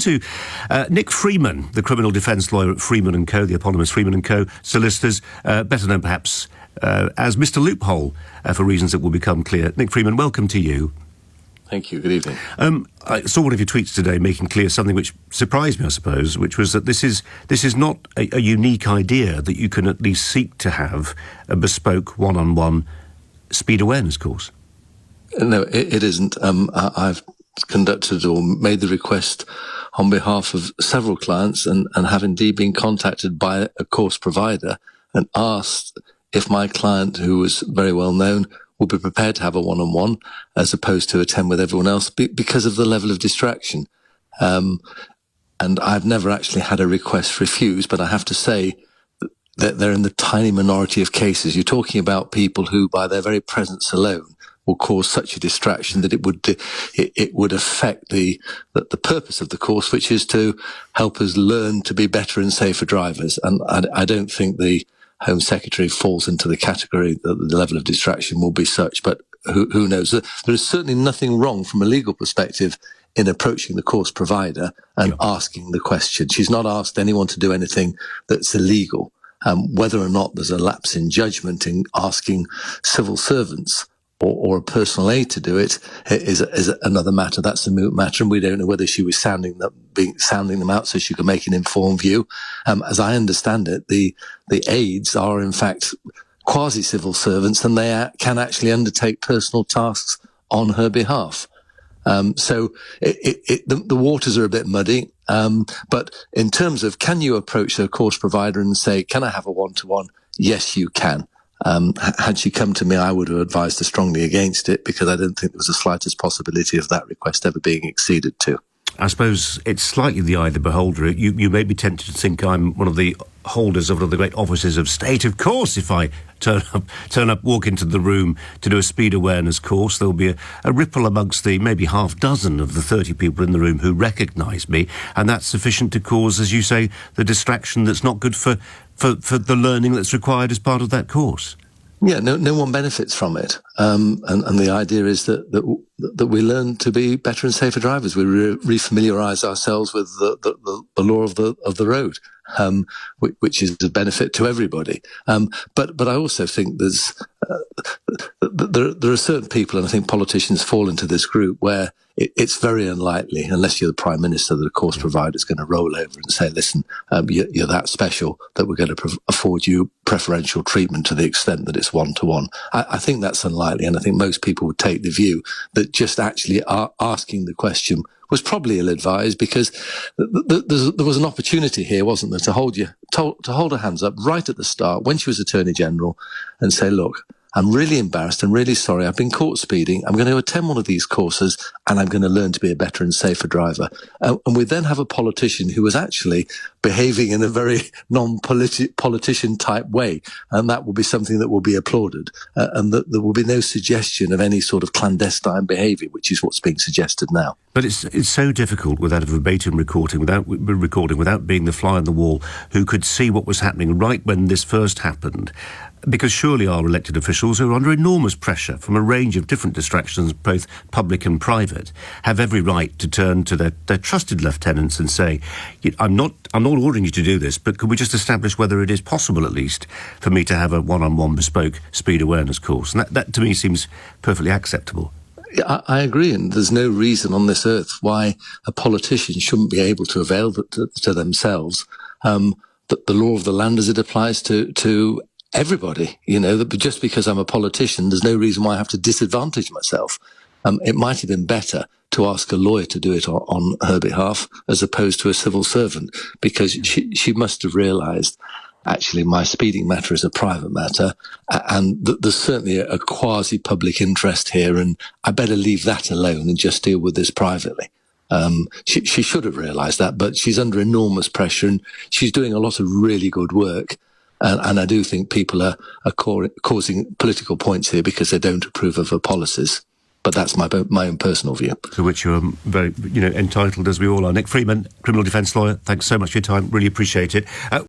to Nick Freeman, the criminal defence lawyer at Freeman & Co., the eponymous Freeman & Co. solicitors, better known perhaps as Mr. Loophole, for reasons that will become clear. Nick Freeman, welcome to you. Thank you. Good evening. I saw one of your tweets today making clear something which surprised me, I suppose, which was that this is not a unique idea, that you can at least seek to have a bespoke one-on-one speed awareness course. No, it isn't. I've conducted or made the request on behalf of several clients and have indeed been contacted by a course provider and asked if my client, who was very well known, would be prepared to have a one-on-one as opposed to attend with everyone else because of the level of distraction. And I've never actually had a request refused, but I have to say that they're in the tiny minority of cases. You're talking about people who, by their very presence alone, will cause such a distraction that it would affect the purpose of the course, which is to help us learn to be better and safer drivers. And I don't think the Home Secretary falls into the category that the level of distraction will be such, but who knows? There is certainly nothing wrong from a legal perspective in approaching the course provider and asking the question. She's not asked anyone to do anything that's illegal. Whether or not there's a lapse in judgment in asking civil servants or a personal aid to do it is another matter. That's a moot matter, and we don't know whether she was sounding them out so she could make an informed view. As I understand it, the aides are in fact quasi-civil servants, and they can actually undertake personal tasks on her behalf. So the waters are a bit muddy. But in terms of, can you approach a course provider and say, can I have a one-to-one? Yes, you can. Had she come to me, I would have advised her strongly against it, because I don't think there was the slightest possibility of that request ever being acceded to. I suppose it's slightly the eye of the beholder. You may be tempted to think I'm one of the holders of one of the great offices of state. Of course, if I turn up, walk into the room to do a speed awareness course, there'll be a ripple amongst the maybe half dozen of the 30 people in the room who recognise me, and that's sufficient to cause, as you say, the distraction that's not good for the learning that's required as part of that course. Yeah, no one benefits from it, and the idea is that we learn to be better and safer drivers. We refamiliarise ourselves with the law of the road, which is a benefit to everybody. But I also think there are certain people, and I think politicians fall into this group, where it's very unlikely, unless you're the Prime Minister, that a course provider is going to roll over and say, listen, you're that special that we're going to afford you preferential treatment to the extent that it's one-to-one. I think that's unlikely, and I think most people would take the view that just actually asking the question was probably ill-advised, because there was an opportunity here, wasn't there, to hold her hands up right at the start when she was Attorney General and say, look, I'm really embarrassed. I'm really sorry. I've been caught speeding. I'm going to attend one of these courses, and I'm going to learn to be a better and safer driver. And we then have a politician who was actually behaving in a very non-politician type way. And that will be something that will be applauded. And that there will be no suggestion of any sort of clandestine behaviour, which is what's being suggested now. But it's so difficult without a verbatim recording, without being the fly on the wall who could see what was happening right when this first happened. Because surely our elected officials, who are under enormous pressure from a range of different distractions, both public and private, have every right to turn to their trusted lieutenants and say, I'm not ordering you to do this, but can we just establish whether it is possible, at least, for me to have a one-on-one bespoke speed awareness course? And that to me seems perfectly acceptable. I agree, and there's no reason on this earth why a politician shouldn't be able to avail to themselves the law of the land as it applies to everybody. That just because I'm a politician, there's no reason why I have to disadvantage myself. It might have been better to ask a lawyer to do it on her behalf as opposed to a civil servant, because she must have realised, actually, my speeding matter is a private matter, and there's certainly a quasi-public interest here, and I better leave that alone and just deal with this privately. She should have realised that, but she's under enormous pressure, and she's doing a lot of really good work. And I do think people are causing political points here because they don't approve of her policies. But that's my own personal view. To which you're very, entitled, as we all are. Nick Freeman, criminal defence lawyer, thanks so much for your time. Really appreciate it.